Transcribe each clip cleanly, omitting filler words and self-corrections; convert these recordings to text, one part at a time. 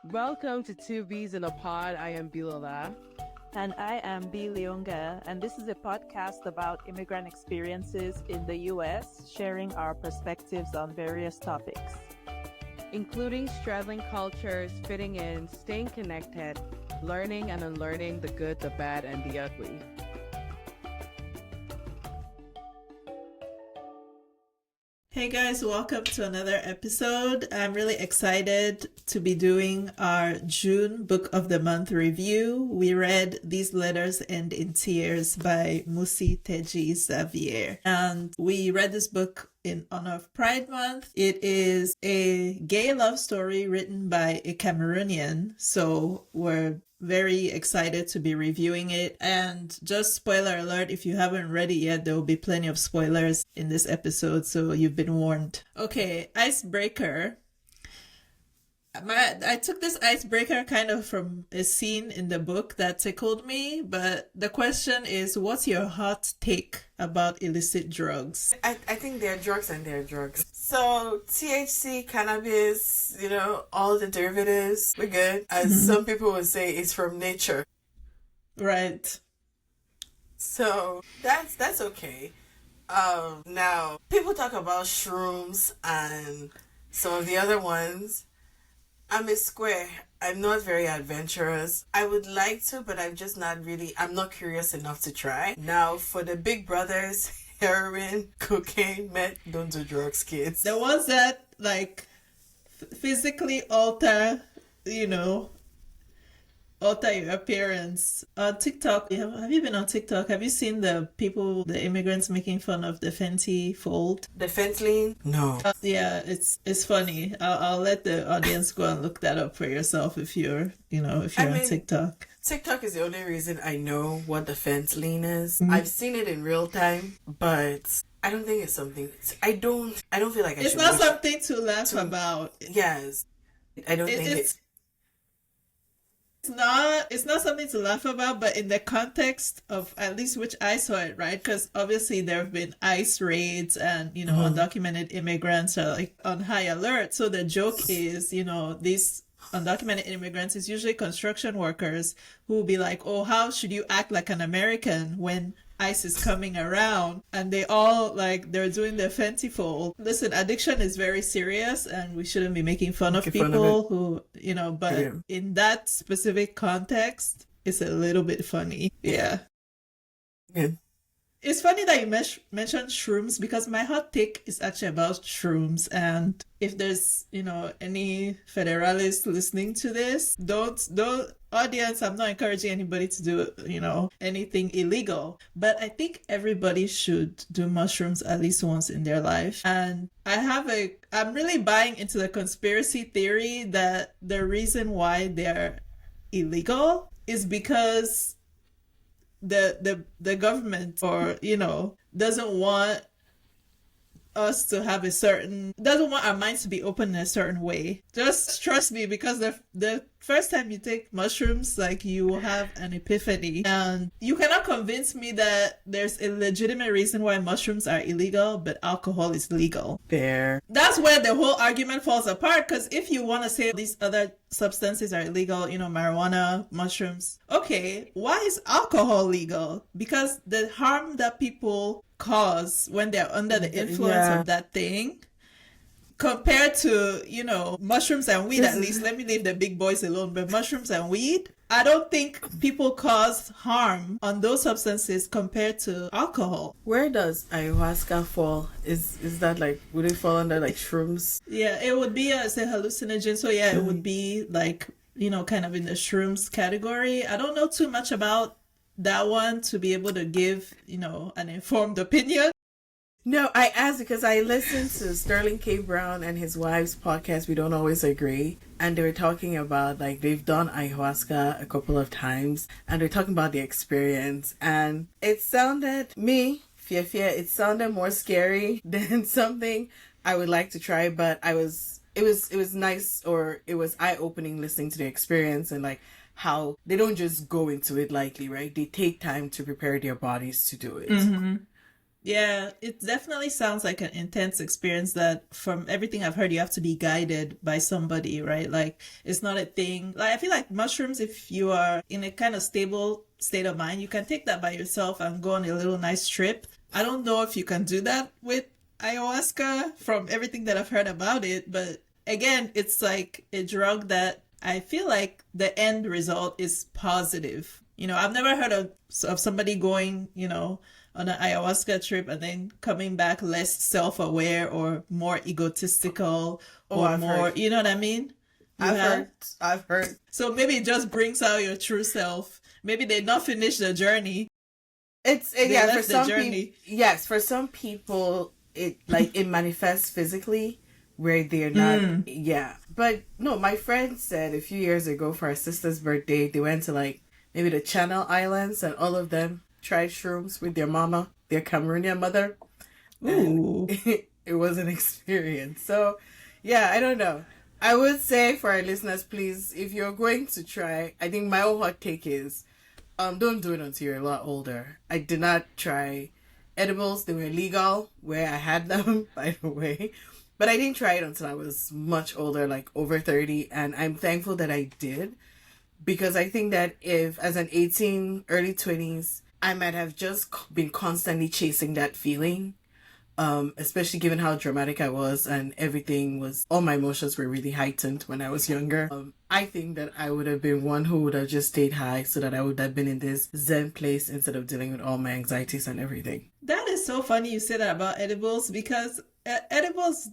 Welcome to Two Bees in a Pod. I am Bilola. And I am B. Leonga, and this is a podcast about immigrant experiences in the U.S., sharing our perspectives on various topics, including straddling cultures, fitting in, staying connected, learning and unlearning the good, the bad, and the ugly. Hey guys, welcome to another episode. I'm really excited to be doing our June Book of the Month review. We read These Letters End in Tears by Musih Tedji Xaviere. And we read this book in honor of Pride Month. It is a gay love story written by a Cameroonian. So we're very excited to be reviewing it. And just spoiler alert, if you haven't read it yet, there will be plenty of spoilers in this episode, so you've been warned. Okay, Icebreaker. I took this icebreaker kind of from a scene in the book that tickled me, but the question is, what's your hot take about illicit drugs? I think they're drugs and they're drugs. So THC, cannabis, all the derivatives, we're good. As some people would say, it's from nature. Right. So that's okay. Now, people talk about shrooms and some of the other ones. I'm a square. I'm not very adventurous. I would like to, but I'm not curious enough to try. Now, for the big brothers, heroin, cocaine, meth, don't do drugs, kids. The ones that, physically alter your appearance. On TikTok, have you been on TikTok? Have you seen the immigrants making fun of the Fenty fold? The fentanyl? No. Yeah, it's funny. I'll let the audience go and look that up for yourself if you're on TikTok. TikTok is the only reason I know what the fentanyl is. Mm-hmm. I've seen it in real time, but I don't think it's something. I don't feel like it's not something to laugh about. Yes, I don't think it's. It's not something to laugh about, but in the context of at least which I saw it, right? Because obviously there have been ICE raids and, undocumented immigrants are on high alert. So the joke is, these undocumented immigrants is usually construction workers who will be like, oh, how should you act like an American when ICE is coming around? And they all they're doing their Fenty fold. Listen, addiction is very serious and we shouldn't be making fun of people who, but in that specific context, it's a little bit funny. Yeah. It's funny that you mentioned shrooms because my hot take is actually about shrooms. And if there's, any federalists listening to this, don't audience, I'm not encouraging anybody to do, anything illegal. But I think everybody should do mushrooms at least once in their life. And I'm really buying into the conspiracy theory that the reason why they're illegal is because the government doesn't want us to have doesn't want our minds to be open in a certain way. Just trust me, because the first time you take mushrooms, you will have an epiphany, and you cannot convince me that there's a legitimate reason why mushrooms are illegal but alcohol is legal. Fair. That's where the whole argument falls apart, because if you want to say these other substances are illegal, marijuana, mushrooms, okay, why is alcohol legal? Because the harm that people cause when they're under the influence of that thing, compared to mushrooms and weed, at least let me leave the big boys alone, but mushrooms and weed, I don't think people cause harm on those substances compared to alcohol. Where does ayahuasca fall? Is that would it fall under shrooms? Yeah, it would be as a hallucinogen, so yeah, it would be kind of in the shrooms category. I don't know too much about that one to be able to give, an informed opinion. No, I asked because I listened to Sterling K. Brown and his wife's podcast, We Don't Always Agree, and they were talking about, they've done ayahuasca a couple of times, and they're talking about the experience, and it sounded, it sounded more scary than something I would like to try, but it was nice, or it was eye-opening listening to the experience, and how they don't just go into it lightly, right? They take time to prepare their bodies to do it. Mm-hmm. Yeah, it definitely sounds like an intense experience that from everything I've heard, you have to be guided by somebody, right? Like it's not a thing. Like I feel like mushrooms, if you are in a kind of stable state of mind, you can take that by yourself and go on a little nice trip. I don't know if you can do that with ayahuasca from everything that I've heard about it, but again, it's like a drug that I feel like the end result is positive. I've never heard of somebody going, on an ayahuasca trip and then coming back less self-aware or more egotistical or I've more, heard. you know what I mean? You I've have? heard. I've heard. So maybe it just brings out your true self. Maybe they not finish the journey. They Yeah, for left the some journey. people. Yes, for some people, it manifests physically where they're not. Yeah, but no, my friend said a few years ago for her sister's birthday, they went to like maybe the Channel Islands, and all of them tried shrooms with their mama, their Cameroonian mother. Ooh. It was an experience. So, yeah, I don't know. I would say for our listeners, please, if you're going to try, I think my own hot take is, don't do it until you're a lot older. I did not try edibles. They were legal where I had them, by the way. But I didn't try it until I was much older, like over 30. And I'm thankful that I did. Because I think that if, as an 18, early 20s, I might have just been constantly chasing that feeling. Especially given how dramatic I was and all my emotions were really heightened when I was younger. I think that I would have been one who would have just stayed high so that I would have been in this zen place instead of dealing with all my anxieties and everything. That is so funny you say that about edibles because edibles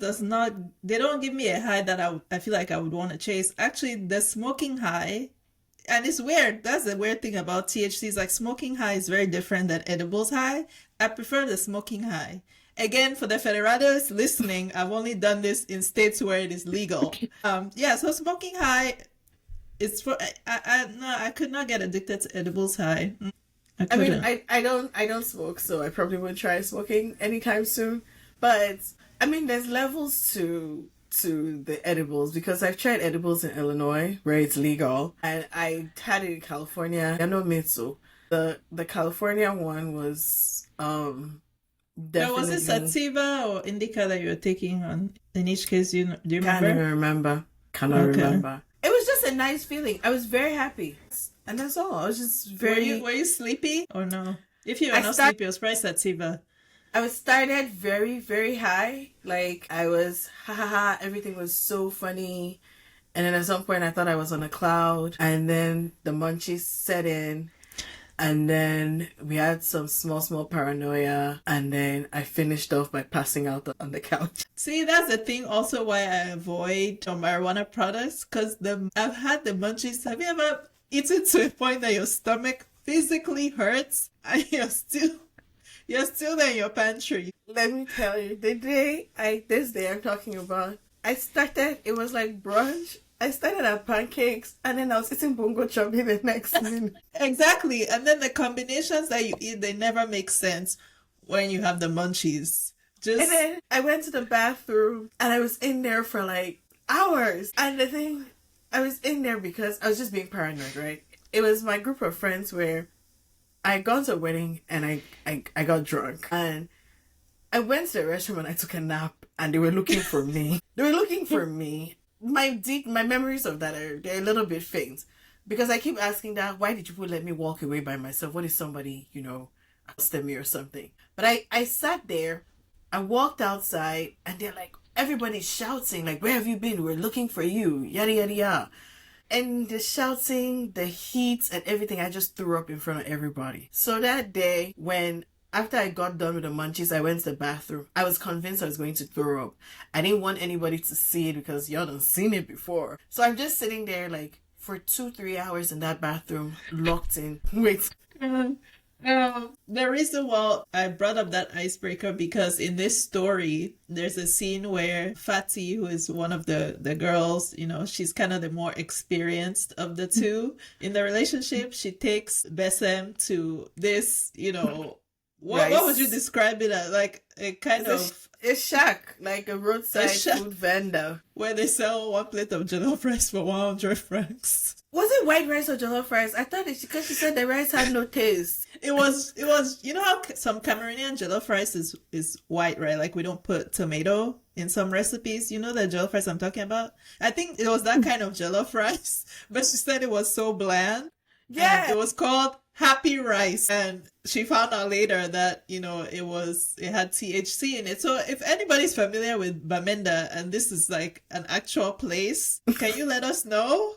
they don't give me a high that I feel like I would want to chase. Actually, the smoking high, and it's weird. That's the weird thing about THC. Like smoking high is very different than edibles high. I prefer the smoking high. Again, for the federales listening, I've only done this in states where it is legal. So smoking high, it's for I could not get addicted to edibles high. I mean, I don't smoke, so I probably won't try smoking anytime soon. But I mean, there's levels to the edibles because I've tried edibles in Illinois where it's legal, and I had it in California. I know Mitsu. The California one was definitely. Was it sativa or indica that you were taking on? In each case, do you remember? Can't even remember. Cannot remember. It was just a nice feeling. I was very happy, and that's all. I was just very. Were you sleepy or no? If you were not sleepy, it was probably sativa. I was started very, very high. Like I was, ha ha ha. Everything was so funny, and then at some point I thought I was on a cloud, and then the munchies set in. And then we had some small paranoia. And then I finished off by passing out on the couch. See, that's the thing also why I avoid marijuana products. Because I've had the munchies. Have you ever eaten to a point that your stomach physically hurts? And you're still there in your pantry. Let me tell you, this day I'm talking about, it was like brunch. I started at pancakes and then I was eating bongo chubby the next minute. Exactly. And then the combinations that you eat, they never make sense when you have the munchies. And then I went to the bathroom and I was in there for like hours. And the thing, I was in there because I was just being paranoid, right? It was my group of friends where I had gone to a wedding and I got drunk. And I went to the restroom and I took a nap and they were looking for me. My memories of that they're a little bit faint because I keep asking that, why did people let me walk away by myself? What if somebody, accosted me or something? But I sat there, I walked outside and they're like, everybody's shouting, like, where have you been? We're looking for you, yada, yada, yada. And the shouting, the heat and everything, I just threw up in front of everybody. So that day after I got done with the munchies, I went to the bathroom. I was convinced I was going to throw up. I didn't want anybody to see it because y'all done seen it before. So I'm just sitting there like for 2-3 hours in that bathroom, locked in. Wait. The reason why I brought up that icebreaker because in this story, there's a scene where Fatty, who is one of the girls, she's kind of the more experienced of the two in the relationship. She takes Besem to this, what would you describe it as? Like a kind of A shack, like a roadside shack. food vendor. Where they sell one plate of jollof rice for 100 francs. Was it white rice or jollof rice? I thought it because she said the rice had no taste. It was, you know how some Cameroonian jollof rice is white, right? Like we don't put tomato in some recipes. You know the jollof rice I'm talking about? I think it was that kind of jollof rice, but she said it was so bland. Yeah. And it was called Happy Rice. And she found out later that, it had THC in it. So if anybody's familiar with Bamenda and this is like an actual place, can you let us know?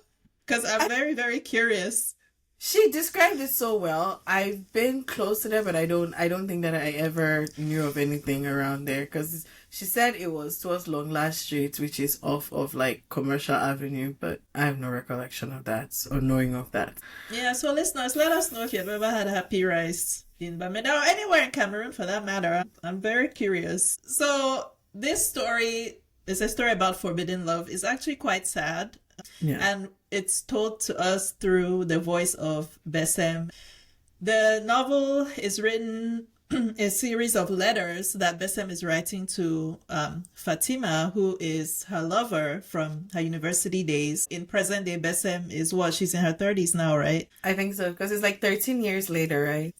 Because I'm very, very curious. She described it so well. I've been close to there, but I don't think that I ever knew of anything around there. Because she said it was towards Long Last Street, which is off of like Commercial Avenue, but I have no recollection of that or knowing of that. Yeah, so listeners, let us know if you've ever had Happy Rice in Bamenda or anywhere in Cameroon for that matter. I'm very curious. So this story is a story about forbidden love. It's actually quite sad. Yeah. And it's told to us through the voice of Bessem. The novel is written a series of letters that Bessem is writing to Fatima, who is her lover from her university days. In present day, Bessem is she's in her 30s now, right? I think so, because it's like 13 years later, right?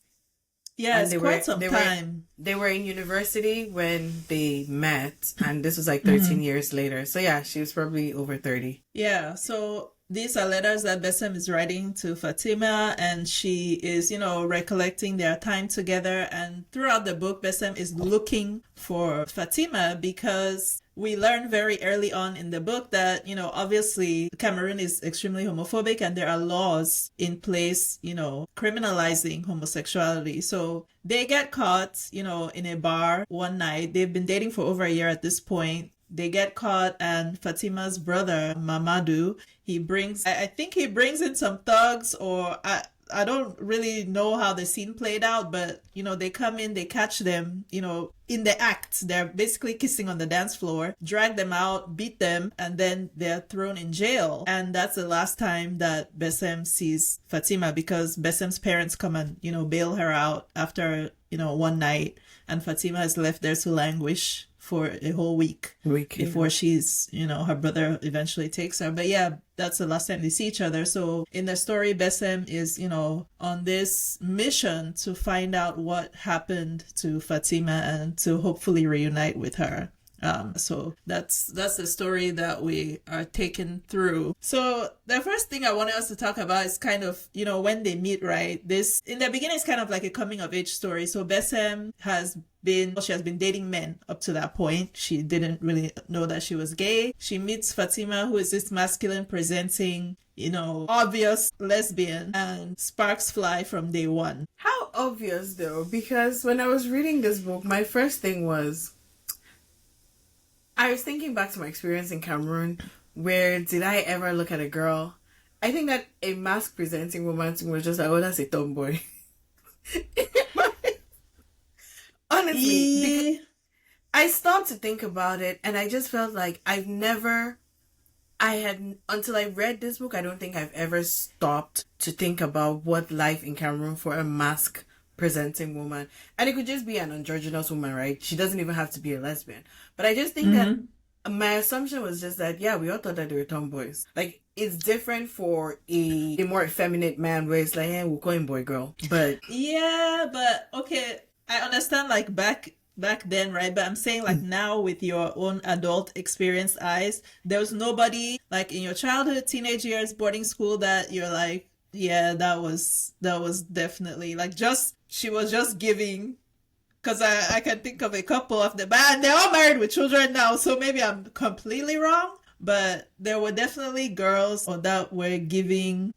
Yeah, And it's quite some time. They were in university when they met, and this was like 13 years later. So yeah, she was probably over 30. Yeah, so these are letters that Bessem is writing to Fatima, and she is, recollecting their time together. And throughout the book, Bessem is looking for Fatima because we learn very early on in the book that, obviously Cameroon is extremely homophobic and there are laws in place, criminalizing homosexuality. So they get caught, in a bar one night. They've been dating for over a year at this point. They get caught, and Fatima's brother, Mamadou, I think he brings in some thugs, or I don't really know how the scene played out, but, they come in, they catch them, in the act. They're basically kissing on the dance floor, drag them out, beat them, and then they're thrown in jail. And that's the last time that Bessem sees Fatima, because Bessem's parents come and, bail her out after, one night, and Fatima is left there to languish for a whole week before she's, her brother eventually takes her. But yeah, that's the last time they see each other. So in the story, Bessem is, on this mission to find out what happened to Fatima and to hopefully reunite with her. So that's the story that we are taken through. So the first thing I wanted us to talk about is kind of, when they meet, right? This, in the beginning, is kind of like a coming of age story. So Bessem she has been dating men up to that point. She didn't really know that she was gay. She meets Fatima, who is this masculine presenting, obvious lesbian, and sparks fly from day one. How obvious though? Because when I was reading this book, my first thing was, I was thinking back to my experience in Cameroon, where did I ever look at a girl? I think that a mask presenting woman was just like, oh, that's a tomboy. Honestly, because I stopped to think about it, and I just felt like until I read this book, I don't think I've ever stopped to think about what life in Cameroon for a mask presenting woman. And it could just be an androgynous woman, right? She doesn't even have to be a lesbian. But I just think that my assumption was just that, yeah, we all thought that they were tomboys. Like, it's different for a more effeminate man where it's like, hey, we'll call him boy girl. But yeah, but okay, I understand like back then, right? But I'm saying like now with your own adult experienced eyes, there was nobody like in your childhood, teenage years, boarding school that you're like, yeah, that was definitely like she was just giving. Because I can think of a couple of them, but they're all married with children now, so maybe I'm completely wrong. But there were definitely girls that were giving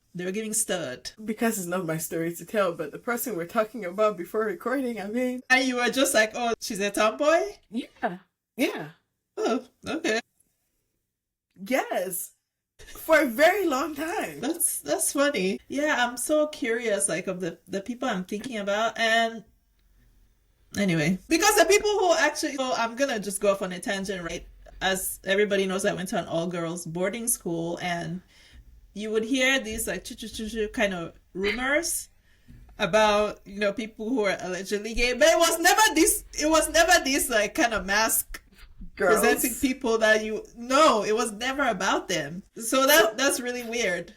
stud. Because it's not my story to tell, but the person we're talking about before recording, I mean. And you were just like, oh, she's a tomboy? Yeah. Yeah. Oh, okay. Yes. For a very long time. That's funny. Yeah, I'm so curious, like, of the people I'm thinking about. And anyway, because the people who actually, so I'm gonna just go off on a tangent, right? As everybody knows, I went to an all-girls boarding school, and you would hear these like kind of rumors about, you know, people who are allegedly gay, but it was never this like kind of mask Girls. presenting people that it was never about them. So that's really weird.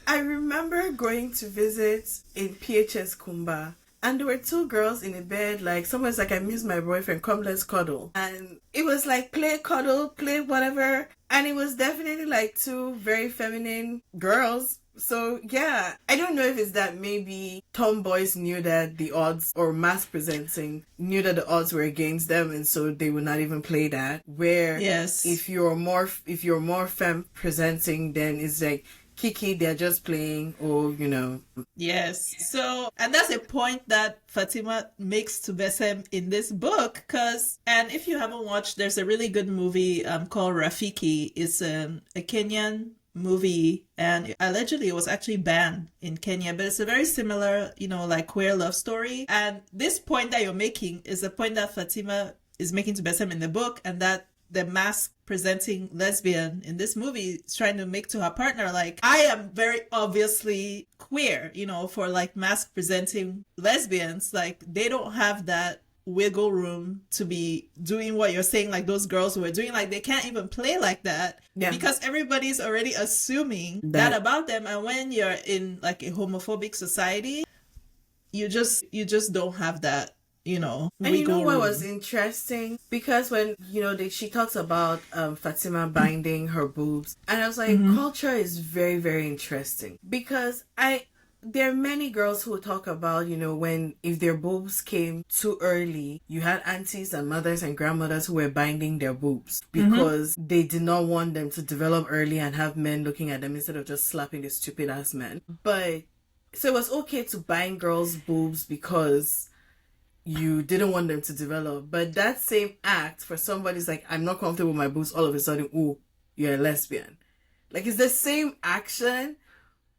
I remember going to visit in PHS Kumba, and there were two girls in a bed, like someone's like, I miss my boyfriend, come let's cuddle. And it was like play cuddle, play whatever. And it was definitely like two very feminine girls. So yeah, I don't know if it's that maybe tomboys knew that the odds, or mask presenting knew that the odds were against them, and so they would not even play that. Where yes, if you're more femme presenting, then it's like Kiki, they're just playing, or you know. Yes. So, and that's a point that Fatima makes to Besem in this book, and if you haven't watched, there's a really good movie called Rafiki. It's a Kenyan movie, and allegedly it was actually banned in Kenya, but it's a very similar, you know, like queer love story. And this point that you're making is a point that Fatima is making to Besem in the book, and that the mask presenting lesbian in this movie is trying to make to her partner, like, I am very obviously queer, you know, for like mask presenting lesbians. Like, they don't have that wiggle room to be doing what you're saying, like those girls were doing. Like, they can't even play like that, because everybody's already assuming that about them. And when you're in like a homophobic society, you just don't have that, you know. And you know what was interesting? Because when, you know, she talks about Fatima binding her boobs, and I was like, culture is very, very interesting, because there are many girls who talk about, you know, if their boobs came too early, you had aunties and mothers and grandmothers who were binding their boobs because they did not want them to develop early and have men looking at them instead of just slapping the stupid ass men. But so it was okay to bind girls' boobs because you didn't want them to develop. But that same act for somebody's like, I'm not comfortable with my boobs, all of a sudden, ooh, you're a lesbian. Like, it's the same action,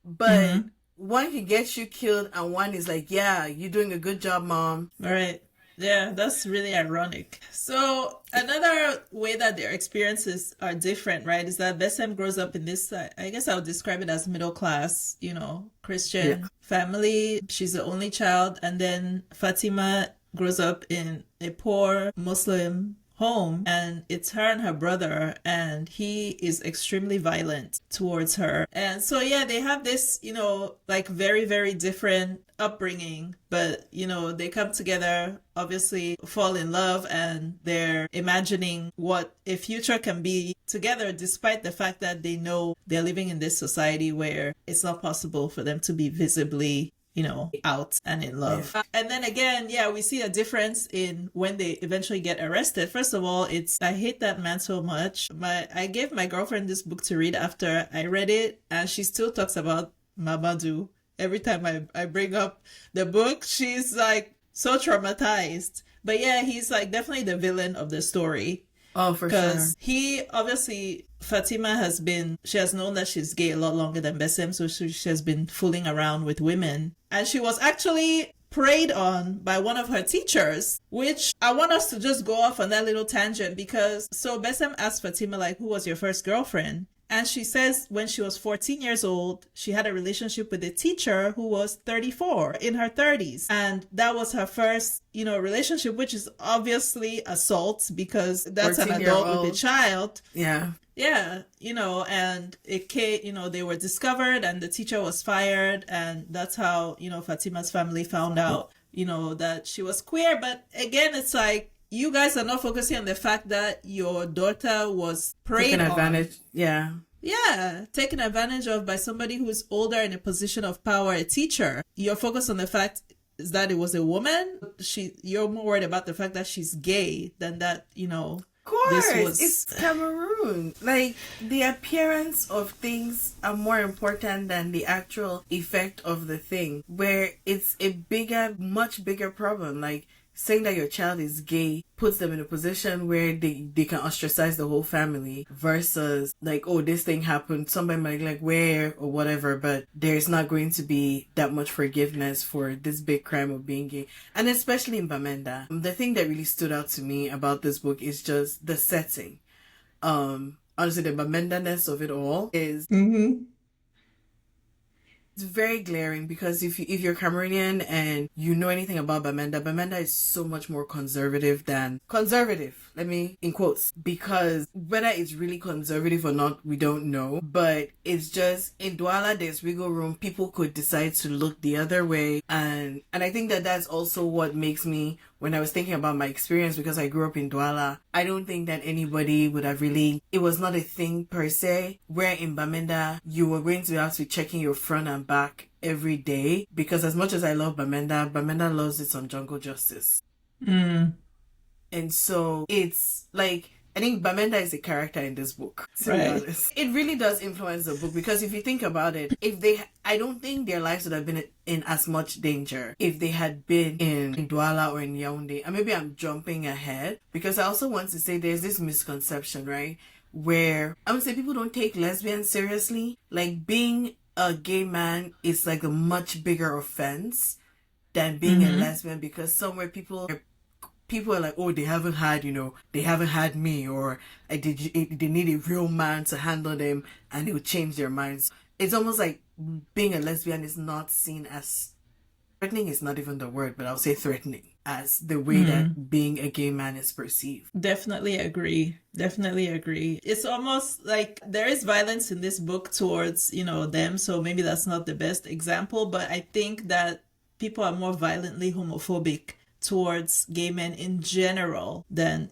but one can get you killed, and one is like, yeah, you're doing a good job, mom. All right. Yeah, that's really ironic. So another way that their experiences are different, right, is that Besem grows up in this, I guess I would describe it as middle class, you know, Christian family. She's the only child. And then Fatima grows up in a poor Muslim home, and it's her and her brother, and he is extremely violent towards her. And so yeah, they have this, you know, like very, very different upbringing, but you know, they come together, obviously fall in love, and they're imagining what a future can be together, despite the fact that they know they're living in this society where it's not possible for them to be visibly, you know, out and in love. And then again, yeah, we see a difference in when they eventually get arrested. First of all, I hate that man so much. I gave my girlfriend this book to read after I read it, and she still talks about Mamadou. Every time I bring up the book, she's like so traumatized. But yeah, he's like definitely the villain of the story. Oh, for sure. Because he, obviously, Fatima she has known that she's gay a lot longer than Besem, so she has been fooling around with women. And she was actually preyed on by one of her teachers, which I want us to just go off on that little tangent, because so Besem asked Fatima, like, who was your first girlfriend? And she says when she was 14 years old, she had a relationship with a teacher who was 34, in her 30s. And that was her first, you know, relationship, which is obviously assault, because that's an adult with a child. Yeah. Yeah, you know, and they were discovered, and the teacher was fired. And that's how, you know, Fatima's family found out, you know, that she was queer. But again, it's like, you guys are not focusing on the fact that your daughter was preyed taken advantage. on. Yeah. Yeah, taken advantage of by somebody who's older in a position of power, a teacher. You're focused on the fact is that it was a woman. You're more worried about the fact that she's gay than that, you know. Of course, it's Cameroon. Like, the appearance of things are more important than the actual effect of the thing, where it's a much bigger problem. Like, saying that your child is gay puts them in a position where they can ostracize the whole family, versus like, oh, this thing happened, somebody might like where or whatever, but there's not going to be that much forgiveness for this big crime of being gay. And especially in Bamenda, the thing that really stood out to me about this book is just the setting. Honestly, the Bamenda-ness of it all is It's very glaring because if you're Cameroonian and you know anything about Bamenda is so much more conservative than conservative. Let me in quotes, because whether it's really conservative or not, we don't know. But it's just in Douala, there's wiggle room. People could decide to look the other way, and I think that that's also what makes me. When I was thinking about my experience, because I grew up in Douala, I don't think that anybody would have really, it was not a thing per se, where in Bamenda, you were going to have to be checking your front and back every day. Because as much as I love Bamenda loves its on jungle justice. Mm. And so it's like, I think Bamenda is a character in this book, to be honest. It really does influence the book, because if you think about it, I don't think their lives would have been in as much danger if they had been in Douala or in Yaoundé. And maybe I'm jumping ahead, because I also want to say there's this misconception, right? Where I would say people don't take lesbians seriously. Like, being a gay man is like a much bigger offense than being a lesbian, because somewhere people are like, oh, they haven't had me, or they need a real man to handle them, and it will change their minds. It's almost like being a lesbian is not seen as threatening. Is not even the word, but I'll say threatening as the way that being a gay man is perceived. Definitely agree. It's almost like there is violence in this book towards, them. So maybe that's not the best example, but I think that people are more violently homophobic towards gay men in general than,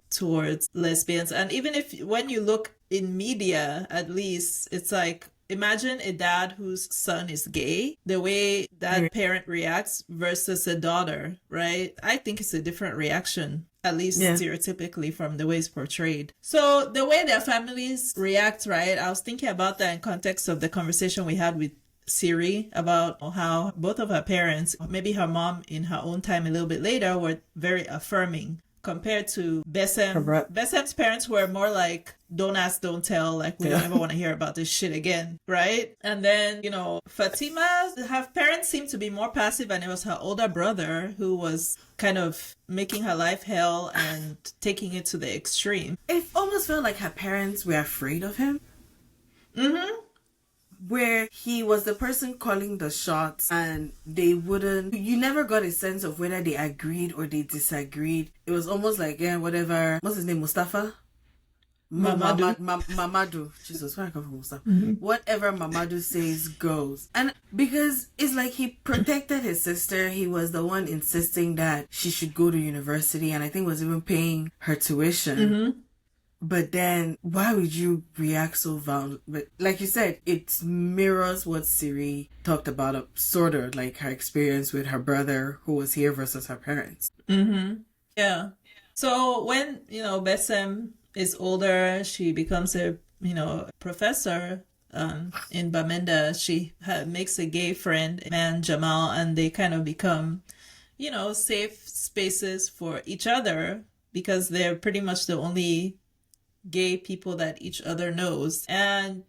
towards lesbians. And even when you look in media, at least, it's like, imagine a dad whose son is gay, the way that parent reacts versus a daughter, right? I think it's a different reaction, at least stereotypically, from the way it's portrayed. So the way their families react, right? I was thinking about that in context of the conversation we had with Siri about how both of her parents, maybe her mom in her own time a little bit later, were very affirming compared to Besem. Besem's parents were more like, don't ask, don't tell, like, we don't ever want to hear about this shit again, right? And then, Fatima, her parents seemed to be more passive, and it was her older brother who was kind of making her life hell and taking it to the extreme. It almost felt like her parents were afraid of him. Where he was the person calling the shots, and you never got a sense of whether they agreed or they disagreed. It was almost like, whatever, what's his name, Mustafa? Mamadou. Jesus, where I come from, Mustafa? Whatever Mamadou says goes. And because it's like he protected his sister, he was the one insisting that she should go to university, and I think was even paying her tuition. But then, why would you react so violently? But like you said, it mirrors what Siri talked about, sort of like her experience with her brother who was here versus her parents. Yeah. So when, Besem is older, she becomes a, professor in Bamenda. She makes a gay friend, man Jamal, and they kind of become, safe spaces for each other, because they're pretty much the only gay people that each other knows. And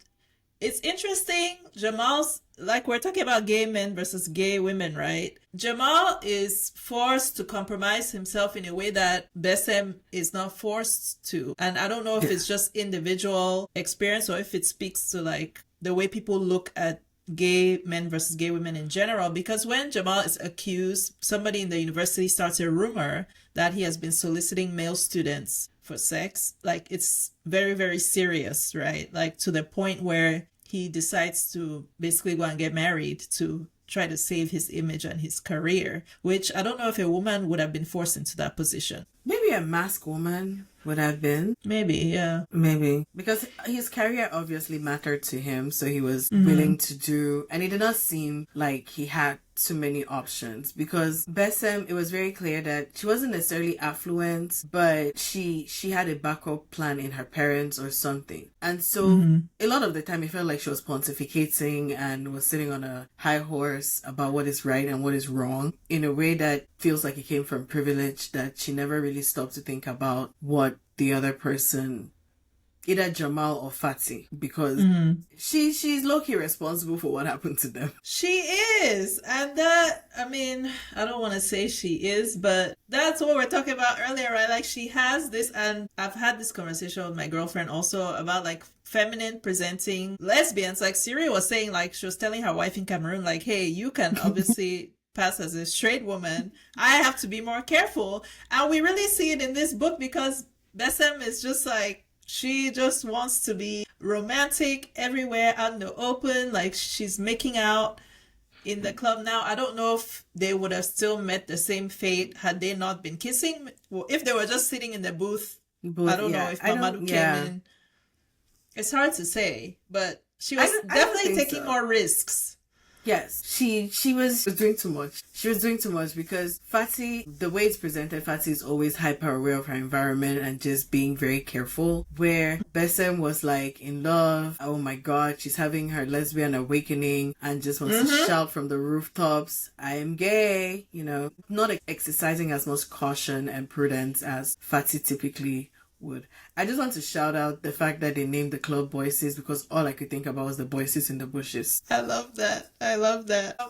it's interesting, Jamal's, like, we're talking about gay men versus gay women, right? Jamal is forced to compromise himself in a way that Besem is not forced to. And I don't know if it's just individual experience or if it speaks to, like, the way people look at gay men versus gay women in general. Because when Jamal is accused, somebody in the university starts a rumor that he has been soliciting male students for sex. Like, it's very, very serious, right? Like, to the point where he decides to basically go and get married to try to save his image and his career, which I don't know if a woman would have been forced into that position. Maybe a masked woman would have been. Maybe, yeah. Maybe. Because his career obviously mattered to him, so he was willing to do, and it did not seem like he had too many options, because Besem, it was very clear that she wasn't necessarily affluent, but she had a backup plan in her parents or something. And so a lot of the time it felt like she was pontificating and was sitting on a high horse about what is right and what is wrong in a way that feels like it came from privilege, that she never really stopped to think about what the other person either Jamal or Fati, because she's low-key responsible for what happened to them. She is. And that, I mean, I don't want to say she is, but that's what we're talking about earlier, right? Like, she has this, and I've had this conversation with my girlfriend also about, like, feminine presenting lesbians. Like, Siri was saying, like, she was telling her wife in Cameroon, like, hey, you can obviously pass as a straight woman. I have to be more careful. And we really see it in this book because Besem is just like, she just wants to be romantic everywhere out in the open. Like, she's making out in the club now. I don't know if they would have still met the same fate had they not been kissing. Well, if they were just sitting in the booth, I don't know if Mamadou came in. It's hard to say, but she was definitely taking more risks. Yes, she was doing too much. She was doing too much because Fati, the way it's presented, Fati is always hyper aware of her environment and just being very careful. Where Besem was like in love, oh my god, she's having her lesbian awakening and just wants to shout from the rooftops, I am gay, you know, not exercising as much caution and prudence as Fati typically would. I just want to shout out the fact that they named the club Voices because all I could think about was the voices in the bushes. I love that.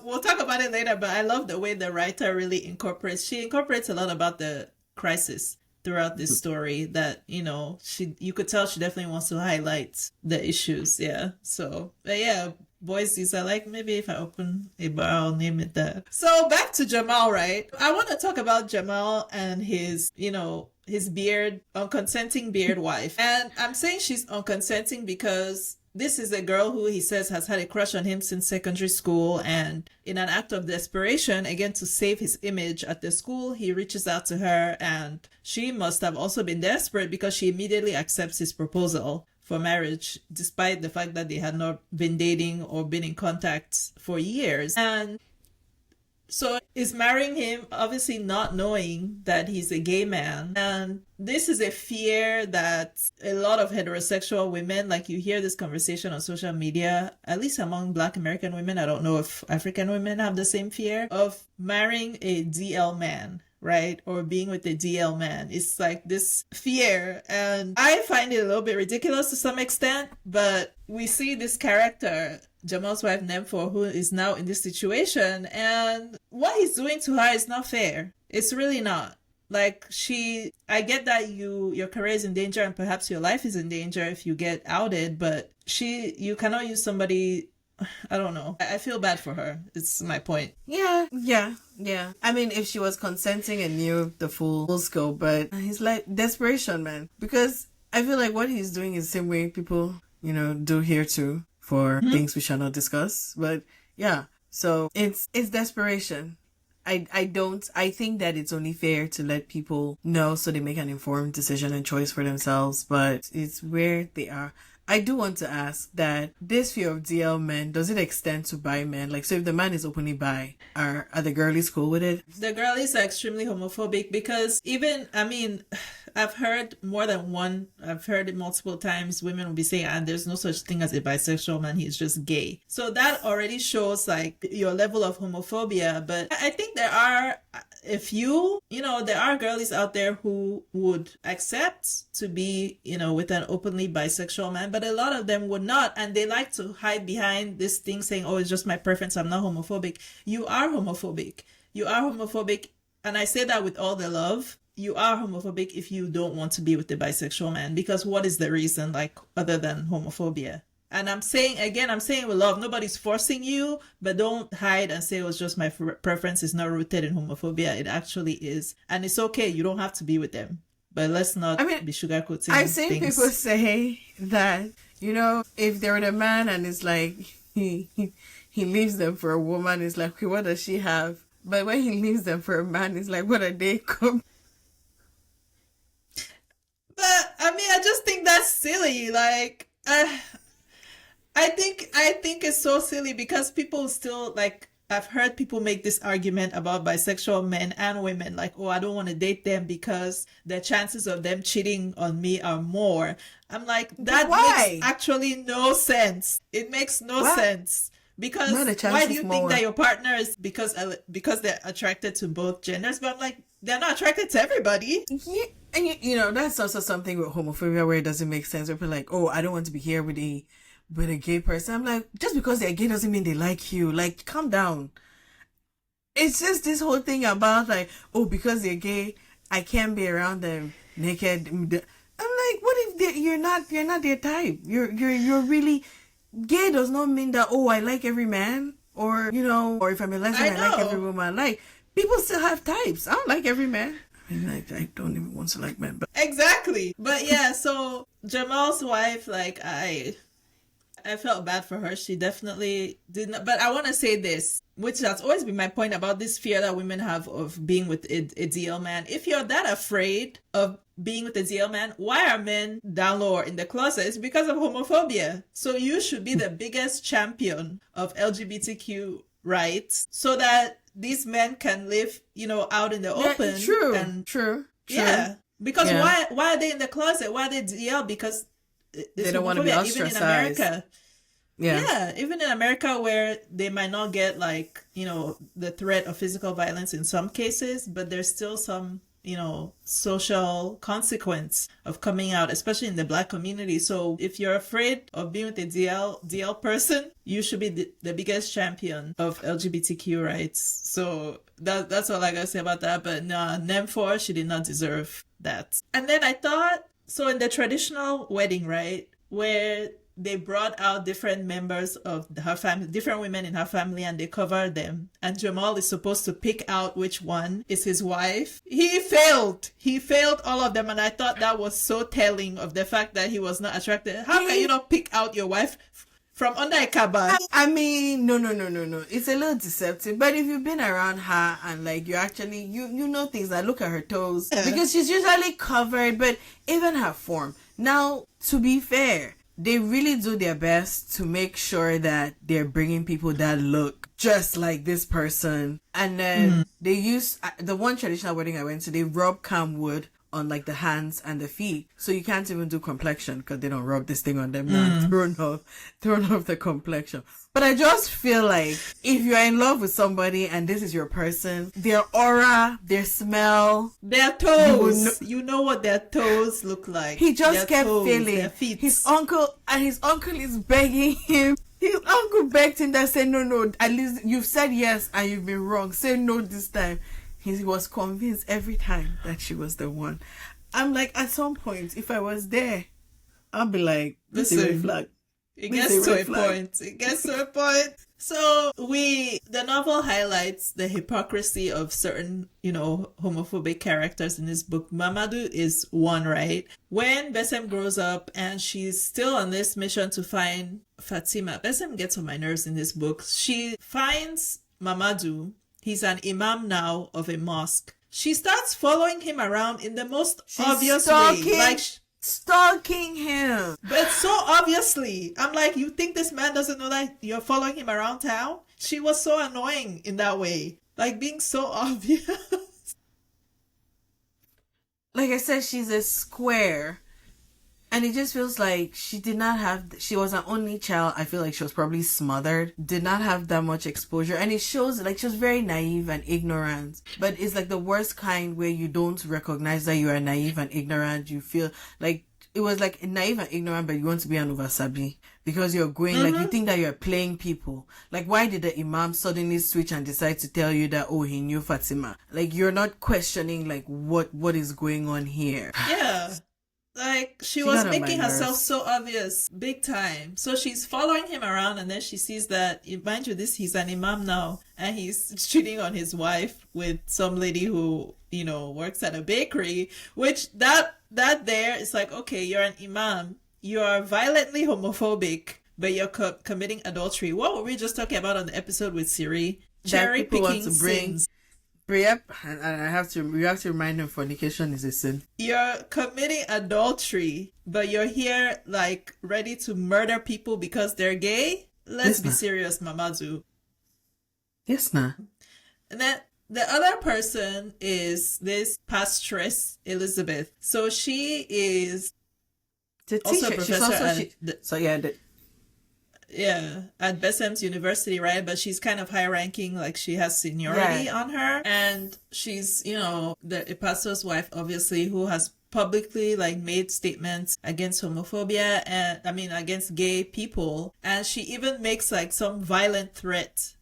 We'll talk about it later, but I love the way the writer really incorporates a lot about the crisis throughout this story that, you know, you could tell she definitely wants to highlight the issues. Yeah. So, but yeah, Voices, I like, maybe if I open a bar, I'll name it that. So back to Jamal, right? I want to talk about Jamal and his, you know, his unconsenting beard wife. And I'm saying she's unconsenting because this is a girl who he says has had a crush on him since secondary school. And in an act of desperation, again, to save his image at the school, he reaches out to her, and she must have also been desperate because she immediately accepts his proposal for marriage, despite the fact that they had not been dating or been in contact for years. And so is marrying him, obviously not knowing that he's a gay man. And this is a fear that a lot of heterosexual women, like you hear this conversation on social media, at least among Black American women, I don't know if African women have the same fear, of marrying a DL man, right? Or being with a DL man. It's like this fear. And I find it a little bit ridiculous to some extent, but we see this character, Jamal's wife Nemfor, who is now in this situation, and what he's doing to her is not fair. It's really not. Like, I get that your career is in danger and perhaps your life is in danger if you get outed, but you cannot use somebody, I don't know. I feel bad for her. It's my point. Yeah. I mean, if she was consenting and knew the full scope, but he's like desperation, man. Because I feel like what he's doing is the same way people, you know, do here too, for things we shall not discuss. But yeah, so it's desperation. I think that it's only fair to let people know so they make an informed decision and choice for themselves, but it's where they are. I do want to ask that this fear of DL men, does it extend to bi men? Like, so if the man is openly bi, are the girlies cool with it? The girlies are extremely homophobic because I've heard it multiple times, women will be saying, there's no such thing as a bisexual man, he's just gay. So that already shows like your level of homophobia. But I think there are there are girlies out there who would accept to be, with an openly bisexual man, but a lot of them would not. And they like to hide behind this thing saying, oh, it's just my preference, I'm not homophobic. You are homophobic. And I say that with all the love. You are homophobic if you don't want to be with the bisexual man, because what is the reason, like, other than homophobia? And I'm saying with love, nobody's forcing you, but don't hide and say, oh, it's just my preference is not rooted in homophobia. It actually is. And it's okay. You don't have to be with them. But let's not be sugarcoating I've seen people say that, if they're with a man and it's like, he leaves them for a woman, it's like, okay, what does she have? But when he leaves them for a man, it's like, what are they come? But I just think that's silly. Like, I think it's so silly because people still, like, I've heard people make this argument about bisexual men and women, like, oh, I don't want to date them because the chances of them cheating on me are more. I'm like, that makes actually no sense. It makes no sense. Because No, the chance why do is you more. think that your partner is because they're attracted to both genders? But I'm like, they're not attracted to everybody. Yeah, and you know that's also something with homophobia where it doesn't make sense. Where people are like, oh, I don't want to be here with a gay person. I'm like, just because they're gay doesn't mean they like you. Like, calm down. It's just this whole thing about like, oh, because they're gay, I can't be around them naked. I'm like, what if you're not their type? You're really gay does not mean that, oh, I like every man, or you know, or if I'm a lesbian, I like every woman. Like, people still have types. I don't like every man. I mean, like, I don't even want to like men, but Exactly. But yeah, so Jamal's wife, like, I felt bad for her. She definitely did not. But I want to say this, which has always been my point about this fear that women have of being with a DL man. If you're that afraid of being with a DL man, why are men down low or in the closet? It's because of homophobia. So you should be the biggest champion of LGBTQ rights so that these men can live, you know, out in the open. True. And True. yeah. Because Yeah. why are they in the closet? Why are they DL? Because They don't want to be even in ostracized. America. Yeah. Yeah, even in America where they might not get like, you know, the threat of physical violence in some cases, but there's still some, you know, social consequence of coming out, especially in the Black community. So if you're afraid of being with a DL person, you should be the biggest champion of LGBTQ rights. So that's all I gotta say about that. But no, Nem4, she did not deserve that. And then I thought, so in the traditional wedding, right, where they brought out different members of her family, different women in her family, and they covered them. And Jamal is supposed to pick out which one is his wife. He failed. He failed all of them. And I thought that was so telling of the fact that he was not attracted. How can you not pick out your wife from under a cabin? I mean, no. It's a little deceptive. But if you've been around her and like you actually you know things, like look at her toes, because she's usually covered, but even her form. Now, to be fair, they really do their best to make sure that they're bringing people that look just like this person. And then they use the one traditional wedding I went to, they rub camwood on like the hands and the feet, so you can't even do complexion because they don't rub this thing on them now. Thrown off the complexion. But I just feel like if you're in love with somebody and this is your person, their aura, their smell, Their toes. You know what their toes look like. he just Their kept toes, feeling their feet. his uncle is begging him. His uncle begged him that said, no, at least you've said yes and you've been wrong. Say no this time. He was convinced every time that she was the one. I'm like, at some point, if I was there, I'll be like, this is a red flag. It gets to a point. It gets to a point. So the novel highlights the hypocrisy of certain, you know, homophobic characters in this book. Mamadou is one, right? When Besem grows up and she's still on this mission to find Fatima, Besem gets on my nerves in this book. She finds Mamadou. He's an imam now of a mosque. She starts following him around in the most obvious way. Like, stalking him. but so obviously. I'm like, you think this man doesn't know that you're following him around town? She was so annoying in that way. Like, being so obvious. Like I said, she's a square. And it just feels like she was an only child. I feel like she was probably smothered. Did not have that much exposure. And it shows like she was very naive and ignorant. But it's like the worst kind where you don't recognize that you are naive and ignorant. You feel like it was like naive and ignorant, but you want to be an oversabi. Because you're going, like, you think that you're playing people. Like, why did the imam suddenly switch and decide to tell you that, oh, he knew Fatima? Like, you're not questioning, like, what is going on here. Yeah. Like, she was making herself so obvious, big time. So she's following him around, and then she sees that, mind you, he's an imam now, and he's cheating on his wife with some lady who, you know, works at a bakery, which that there is like, okay, you're an imam, you are violently homophobic, but you're committing adultery. What were we just talking about on the episode with Siri? Cherry picking sins. Yep, and we have to remind them fornication is a sin. You're committing adultery, but you're here like ready to murder people because they're gay? Let's be serious, Mamadou. Yes, nah. And then the other person is this pastress, Elizabeth. So she is The also a teacher. professor at Bessem's university, right? But she's kind of high ranking, like she has seniority on her. And she's, the pastor's wife, obviously, who has publicly like made statements against homophobia and against gay people. And she even makes like some violent threat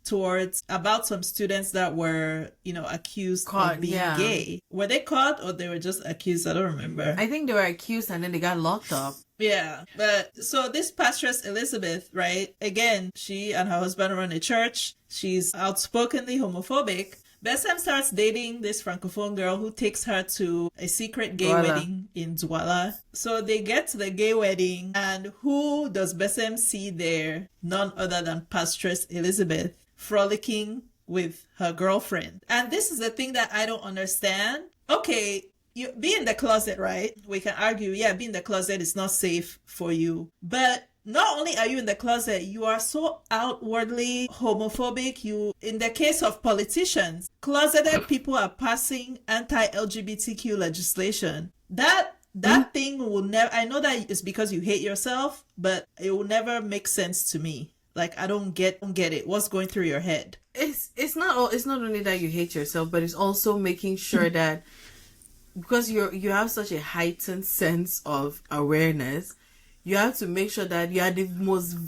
about some students that were, accused of being gay. Were they caught or they were just accused? I don't remember. I think they were accused and then they got locked up. Yeah, but so this pastoress Elizabeth, right? Again, she and her husband run a church. She's outspokenly homophobic. Bessem starts dating this Francophone girl who takes her to a secret gay wedding in Douala. So they get to the gay wedding, and who does Bessem see there? None other than Pastoress Elizabeth frolicking with her girlfriend. And this is the thing that I don't understand. Okay, you be in the closet, right? We can argue, being in the closet is not safe for you. But not only are you in the closet, you are so outwardly homophobic. In the case of politicians, closeted people are passing anti-LGBTQ legislation. That thing will never, I know that it's because you hate yourself, but it will never make sense to me. Like, I don't get it. What's going through your head? It's not only that you hate yourself, but it's also making sure that because you have such a heightened sense of awareness, you have to make sure that you are the most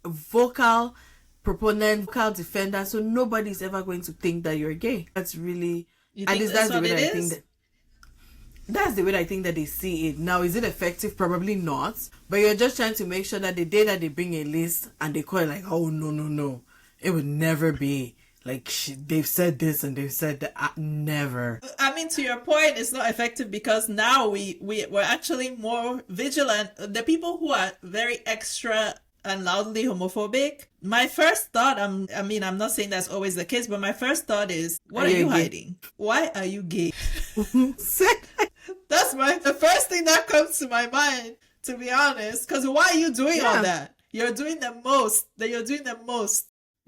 vocal proponent, vocal defender, so nobody's ever going to think that you're gay. That's really, at least that's the way that I think that. That's the way I think that they see it. Now, is it effective? Probably not. But you're just trying to make sure that the day that they bring a list and they call it like, oh, no. It would never be. Like, they've said this and they've said that. Never. I mean, to your point, it's not effective because now we're actually more vigilant. The people who are very extra and loudly homophobic, my first thought, I'm not saying that's always the case, but my first thought is, what are you hiding? Why are you gay? That's the first thing that comes to my mind, to be honest. Because why are you doing all that? You're doing the most. You're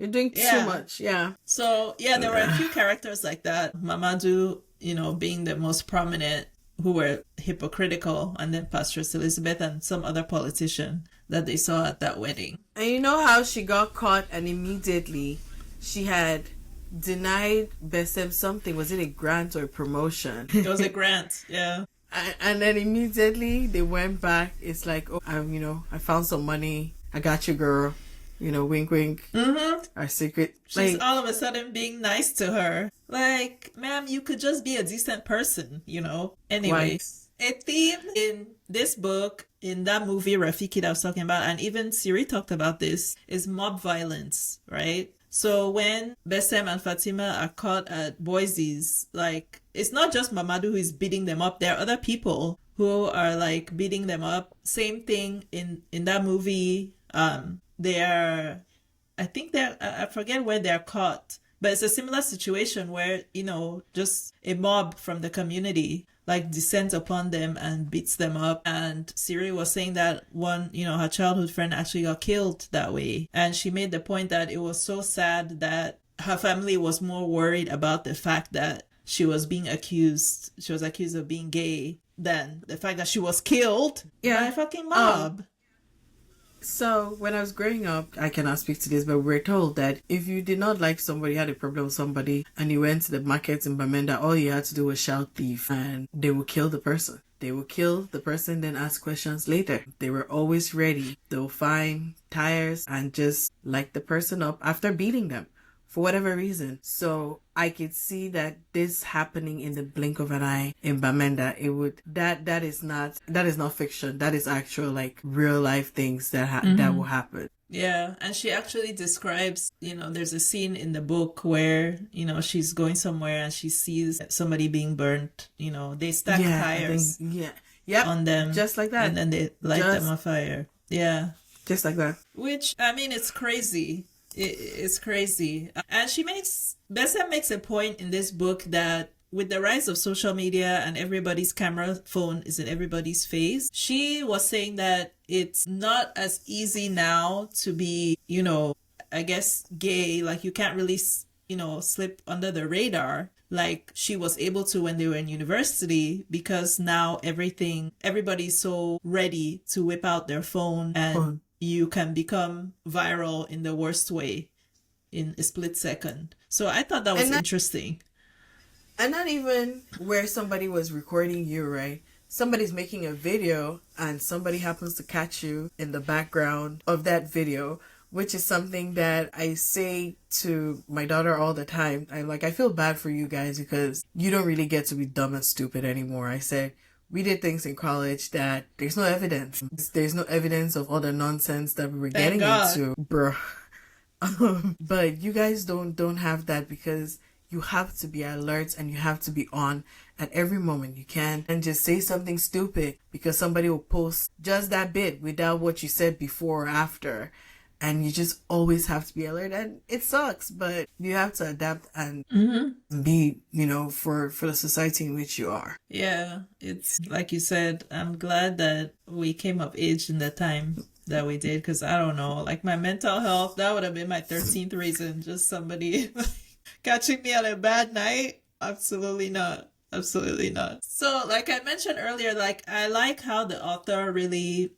doing too much, yeah. So, there were a few characters like that. Mamadou, being the most prominent, who were hypocritical, and then Pastoress Elizabeth and some other politician that they saw at that wedding. And you know how she got caught and immediately she had denied Bessem something. Was it a grant or a promotion? It was a grant, yeah. And then immediately they went back. It's like, oh, I found some money. I got you, girl. Wink, wink. Mm-hmm. Our secret. She's all of a sudden being nice to her. Like, ma'am, you could just be a decent person, Anyways, a theme in this book, in that movie Rafiki that I was talking about, and even Siri talked about this, is mob violence, right? So when Bessem and Fatima are caught at Boise's, like, it's not just Mamadou who is beating them up. There are other people who are, like, beating them up. Same thing in that movie. I forget where they're caught, but it's a similar situation where, just a mob from the community, like, descends upon them and beats them up. And Siri was saying that one, her childhood friend actually got killed that way. And she made the point that it was so sad that her family was more worried about the fact that she was accused of being gay than the fact that she was killed by a fucking mob. So, when I was growing up, I cannot speak to this, but we were told that if you did not like somebody, had a problem with somebody, and you went to the market in Bamenda, all you had to do was shout thief, and they would kill the person. They would kill the person, then ask questions later. They were always ready. They would find tires and just light the person up after beating them, for whatever reason. So I could see that this happening in the blink of an eye in Bamenda. That is not fiction. That is actual, like, real life things that that will happen. Yeah, and she actually describes, there's a scene in the book where, she's going somewhere and she sees somebody being burnt. They stack tires on them. Just like that. And then they light them on fire. Yeah. Just like that. Which, it's crazy. It's crazy. And Bessem makes a point in this book that with the rise of social media and everybody's camera phone is in everybody's face, she was saying that it's not as easy now to be, I guess, gay. Like, you can't really, slip under the radar like she was able to when they were in university, because now everybody's so ready to whip out their phone and you can become viral in the worst way in a split second. So I thought that was interesting. And not even where somebody was recording you, right? Somebody's making a video and somebody happens to catch you in the background of that video, which is something that I say to my daughter all the time. I'm like, I feel bad for you guys because you don't really get to be dumb and stupid anymore. I said, we did things in college that there's no evidence. There's no evidence of all the nonsense that we were getting into, bro. But you guys don't have that because you have to be alert and you have to be on at every moment you can, and just say something stupid because somebody will post just that bit without what you said before or after. And you just always have to be alert, and it sucks, but you have to adapt and be, for the society in which you are. Yeah, it's like you said, I'm glad that we came of age in the time that we did, because I don't know, like my mental health, that would have been my 13th reason, just somebody catching me on a bad night. Absolutely not. Absolutely not. So like I mentioned earlier, like I like how the author really,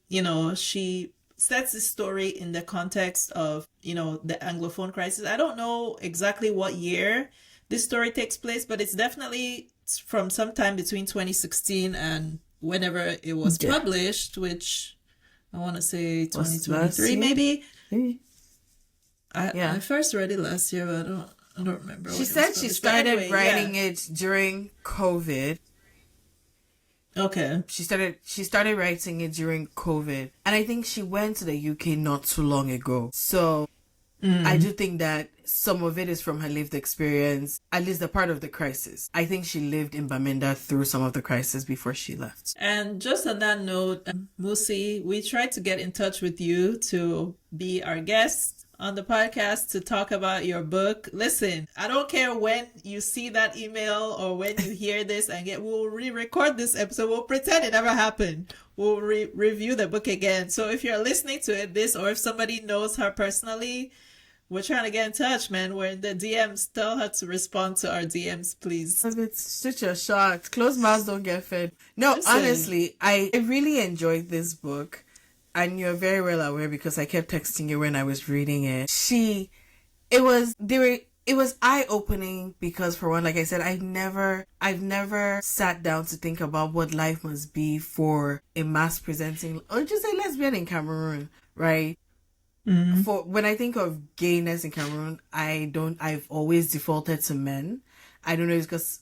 she sets the story in the context of, the Anglophone crisis. I don't know exactly what year this story takes place, but it's definitely from sometime between 2016 and whenever it was published, which I want to say 2023 maybe. I first read it last year, but I don't remember. She said she started writing it during COVID. Okay. She started writing it during COVID. And I think she went to the UK not too long ago. So I do think that some of it is from her lived experience, at least the part of the crisis. I think she lived in Bamenda through some of the crisis before she left. And just on that note, Musih, we tried to get in touch with you to be our guest on the podcast to talk about your book. Listen, I don't care when you see that email or when you hear this and we'll re-record this episode. We'll pretend it never happened. We'll review the book again. So if you're listening to it, or if somebody knows her personally, we're trying to get in touch, man. We're in the DMs. Tell her to respond to our DMs, please. It's such a shock. Closed mouths don't get fed. No, listen. Honestly, I really enjoyed this book. And you're very well aware because I kept texting you when I was reading it. It was eye-opening because, for one, like I said, I've never sat down to think about what life must be for a mass-presenting, or just a lesbian in Cameroon, right? Mm-hmm. For when I think of gayness in Cameroon, I've always defaulted to men. I don't know, it's because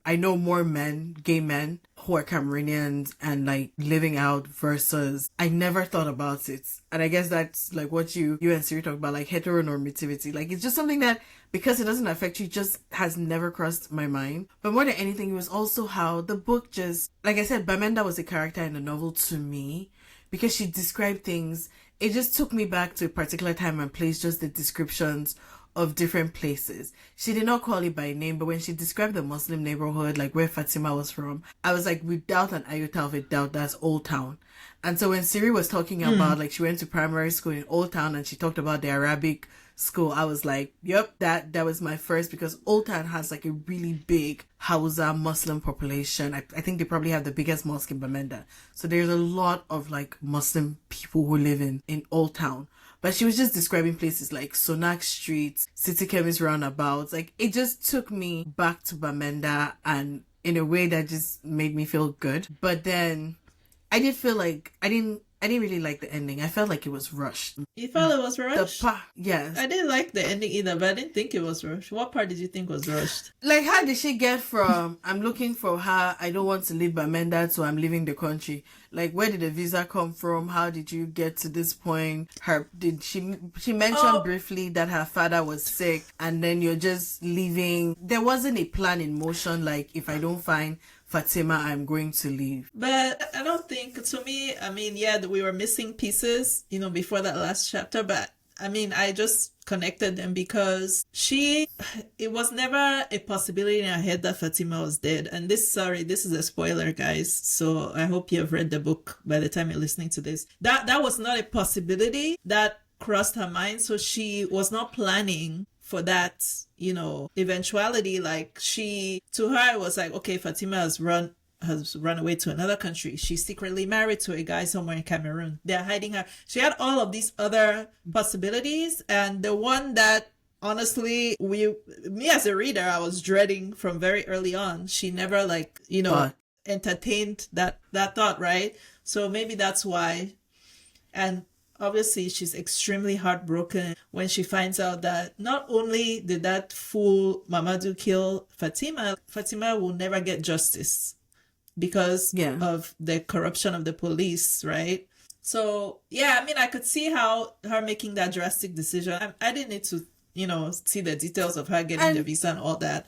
I know more men, gay men, who are Cameroonians and like living out versus I never thought about it. And I guess that's like what you and Siri talk about, like heteronormativity. Like it's just something that, because it doesn't affect you, just has never crossed my mind. But more than anything, it was also how the book just, like I said, Bamenda was a character in the novel to me because she described things. It just took me back to a particular time and place, just the descriptions of different places. She did not call it by name, but when she described the Muslim neighborhood, like where Fatima was from, I was like, without an iota of a doubt, that's Old Town. And so when Siri was talking about, like, she went to primary school in Old Town and she talked about the Arabic school, I was like, yep, that was my first, because Old Town has like a really big Hausa Muslim population. I think they probably have the biggest mosque in Bamenda. So there's a lot of like Muslim people who live in Old Town. But she was just describing places like Sonak Street, City Chemist Roundabouts. Like, it just took me back to Bamenda, and in a way that just made me feel good. But then I did feel like I didn't really like the ending. I felt like it was rushed. You felt it was rushed? Yes. I didn't like the ending either, but I didn't think it was rushed. What part did you think was rushed? Like, how did she get from I'm looking for her, I don't want to leave Bamenda, to I'm leaving the country? Like, where did the visa come from? How did you get to this point? She mentioned briefly that her father was sick, and then you're just leaving. There wasn't a plan in motion, like, if I don't find Fatima, I'm going to leave. But I don't think, to me, I mean, yeah, we were missing pieces, before that last chapter, but I mean, I just connected them because it was never a possibility in her head that Fatima was dead. And this is a spoiler, guys. So I hope you have read the book by the time you're listening to this. That was not a possibility that crossed her mind. So she was not planning for that, eventuality. Like to her, it was like, okay, Fatima has run has run away to another country. She's secretly married to a guy somewhere in Cameroon. They're hiding her. She had all of these other possibilities, and the one that honestly, me as a reader, I was dreading from very early on. She never entertained that thought, right? So maybe that's why. And obviously, she's extremely heartbroken when she finds out that not only did that fool Mamadou kill Fatima, Fatima will never get justice because of the corruption of the police, right? So, yeah, I mean, I could see how her making that drastic decision. I didn't need to, see the details of her getting the visa and all that.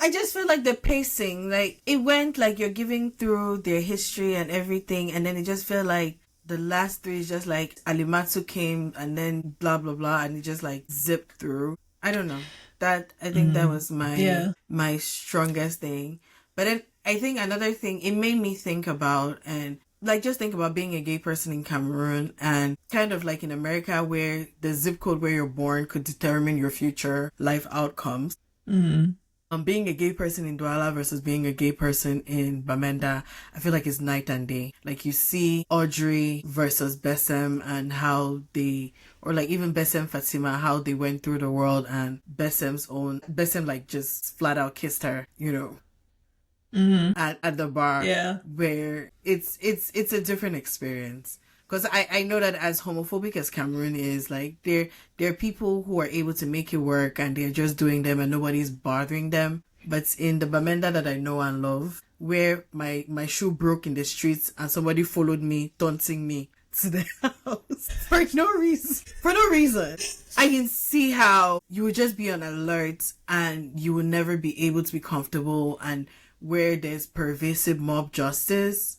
I just feel like the pacing, like, it went like you're giving through their history and everything, and then it just felt like the last three is just like Alimatsu came and then blah, blah, blah, and it just like zipped through. I don't know. I think that was my strongest thing. But then I think another thing, it made me think about, and like just think about being a gay person in Cameroon and kind of like in America where the zip code where you're born could determine your future life outcomes. Mm-hmm. Being a gay person in Douala versus being a gay person in Bamenda, I feel like it's night and day. Like you see Audrey versus Bessem and how or like even Bessem Fatima, how they went through the world, and Bessem like just flat out kissed her, Mm-hmm. at the bar. Yeah. Where it's a different experience. Because I know that as homophobic as Cameroon is, like, there are people who are able to make it work and they're just doing them and nobody's bothering them. But in the Bamenda that I know and love, where my shoe broke in the streets and somebody followed me, taunting me to the house for no reason. I can see how you would just be on alert and you would never be able to be comfortable, and where there's pervasive mob justice,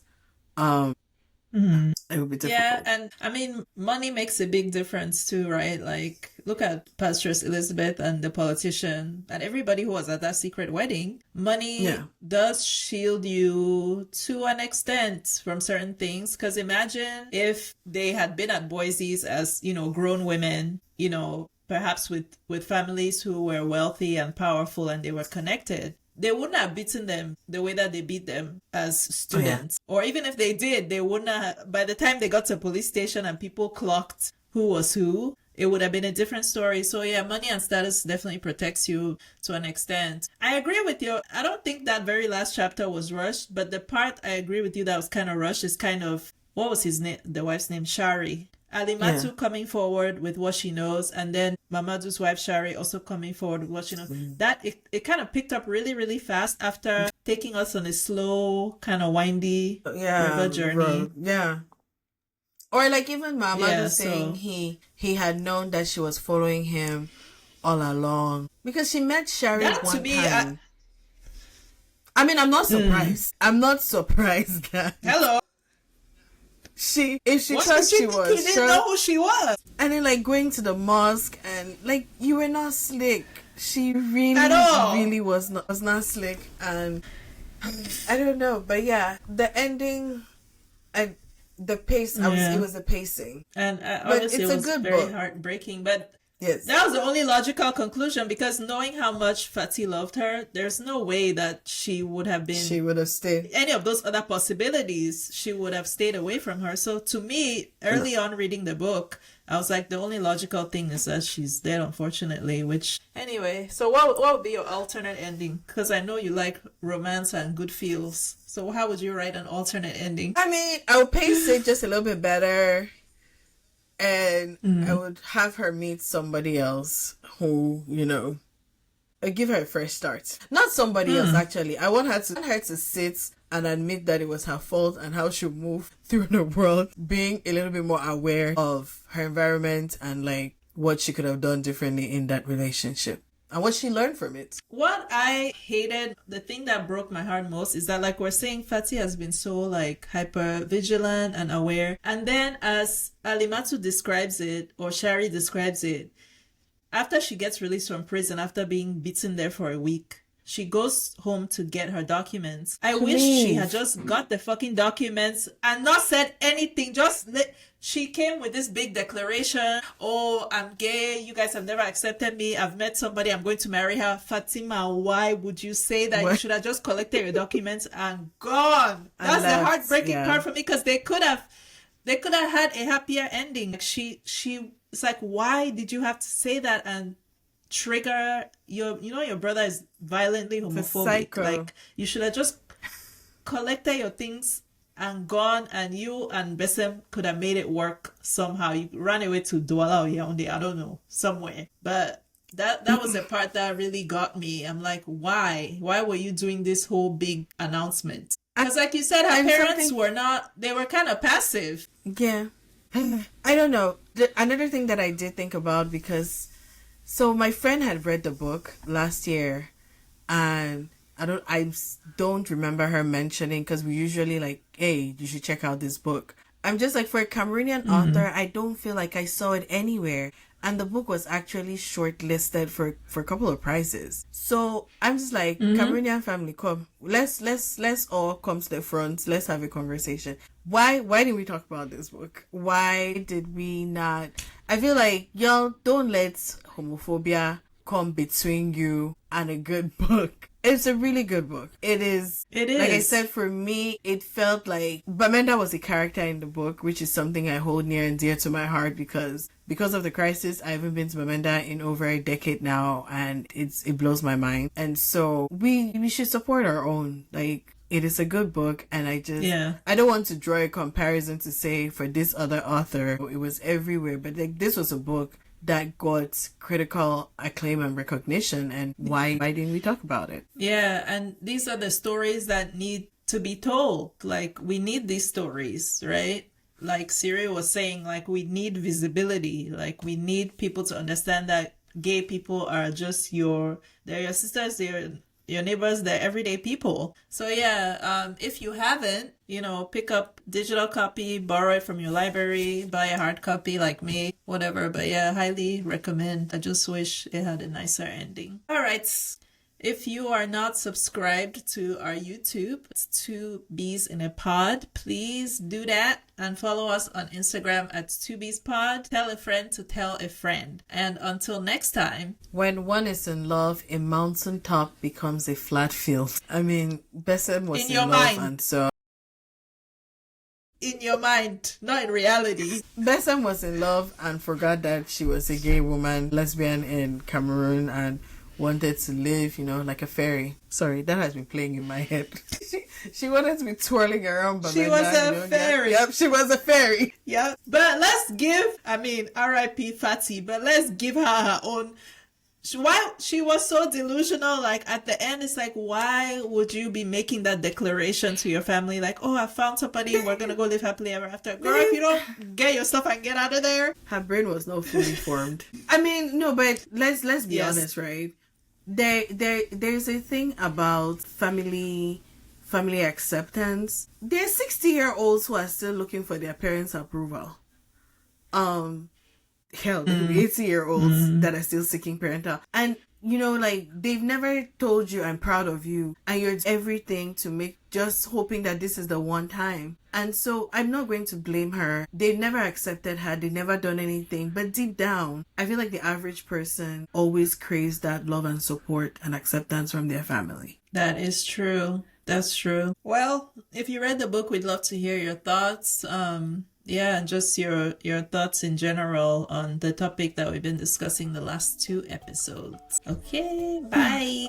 Mm-hmm. it would be difficult. Yeah, and I mean, money makes a big difference too, right? Like, look at Pastoress Elizabeth and the politician and everybody who was at that secret wedding. Money does shield you to an extent from certain things. Because imagine if they had been at Boise's as, grown women, perhaps with families who were wealthy and powerful and they were connected. They wouldn't have beaten them the way that they beat them as students. Or even if they did, they wouldn't have, by the time they got to a police station and people clocked who was who, it would have been a different story. So yeah, money and status definitely protects you to an extent. I agree with you. I don't think that very last chapter was rushed, but the part I agree with you that was kind of rushed is kind of, what was his name? The wife's name? Shari. Alimatu coming forward with what she knows, and then Mamadou's wife Shari also coming forward with what she knows. That it kind of picked up really, really fast after taking us on a slow, kind of windy river journey. Yeah. Or like even Mamadou saying he had known that she was following him all along because she met Shari one time. I mean, I'm not surprised. I'm not surprised, guys. Hello. If she thought she was, he didn't know who she was. And then like going to the mosque and like you were not slick. She really was not slick, and I don't know, but yeah, the ending and the pace. It was the pacing, and but obviously it's it was a good very book. Heartbreaking, but. Yes. That was the only logical conclusion, because knowing how much Fati loved her, there's no way that she would have stayed. Any of those other possibilities, she would have stayed away from her. So to me, early on reading the book, I was like, the only logical thing is that she's dead, unfortunately, which... Anyway, so what would be your alternate ending? Because I know you like romance and good feels. So how would you write an alternate ending? I mean, I would pace it just a little bit better. And I would have her meet somebody else who, give her a fresh start. Not somebody else, actually. I want her to sit and admit that it was her fault and how she moved through the world, being a little bit more aware of her environment and like what she could have done differently in that relationship. And what she learned from it. What I hated, the thing that broke my heart most, is that, like we're saying, Fati has been so, like, hyper vigilant and aware. And then as Alimatu describes it, or Shari describes it, after she gets released from prison, after being beaten there for a week, she goes home to get her documents. I wish she had just got the fucking documents and not said anything. Just she came with this big declaration. Oh, I'm gay. You guys have never accepted me. I've met somebody. I'm going to marry her. Fatima, why would you say that? You should have just collected your documents and gone. That's the heartbreaking part for me, because they could have had a happier ending. Like it's like, why did you have to say that and trigger your brother is violently homophobic? Like, you should have just collected your things and gone, and you and Besem could have made it work somehow. You ran away to Douala or Yaoundé, I don't know, somewhere. But that was the part that really got me. I'm like, why were you doing this whole big announcement? Because like you said, her parents they were kind of passive. Yeah. I don't know. Another thing that I did think about, because so my friend had read the book last year, and I don't remember her mentioning, because we usually like, hey, you should check out this book. I'm just like, for a Cameroonian author, I don't feel like I saw it anywhere. And the book was actually shortlisted for a couple of prizes. So I'm just like, Cameroonian family, come, let's all come to the front. Let's have a conversation. Why didn't we talk about this book? Why did we not? I feel like y'all don't let homophobia come between you and a good book. It's a really good book. It is. Like I said, for me, it felt like Bamenda was a character in the book, which is something I hold near and dear to my heart, because of the crisis, I haven't been to Bamenda in over a decade now, and it blows my mind. And so we should support our own. Like, it is a good book, and I don't want to draw a comparison to say for this other author, it was everywhere, but like, this was a book that got critical acclaim and recognition, and why didn't we talk about it? Yeah, and these are the stories that need to be told. Like, we need these stories, right? Like Cyril was saying, like, we need visibility. Like, we need people to understand that gay people are just they're your sisters, they're your neighbors, they're everyday people. So yeah, if you haven't, pick up digital copy, borrow it from your library, buy a hard copy like me, whatever. But yeah, highly recommend. I just wish it had a nicer ending. All right. If you are not subscribed to our YouTube, it's 2 Bs in a Pod, please do that, and follow us on Instagram at 2BsPod. Tell a friend to tell a friend. And until next time. When one is in love, a mountaintop becomes a flat field. I mean, Besem was in love, mind. And so... In your mind, not in reality. Besem was in love and forgot that she was a gay woman, lesbian in Cameroon, and wanted to live, like a fairy. Sorry, that has been playing in my head. She wanted to be twirling around Bamenda. She was a fairy. Yep, she was a fairy. Yep. But let's give, R.I.P. Fati, but let's give her own... Why she was so delusional, like at the end, it's like, why would you be making that declaration to your family? Like, oh, I found somebody, we're going to go live happily ever after. Girl, if you don't get your stuff and get out of there. Her brain was not fully formed. No, but let's be honest, right? There's a thing about family acceptance. There's 60-year-olds who are still looking for their parents' approval. Hell, there could be 80-year-olds that are still seeking parental. And, they've never told you, I'm proud of you. And you're everything to make, just hoping that this is the one time. And so I'm not going to blame her. They've never accepted her. They've never done anything. But deep down, I feel like the average person always craves that love and support and acceptance from their family. That is true. That's true. Well, if you read the book, we'd love to hear your thoughts. And just your thoughts in general on the topic that we've been discussing the last 2 episodes. Okay, bye.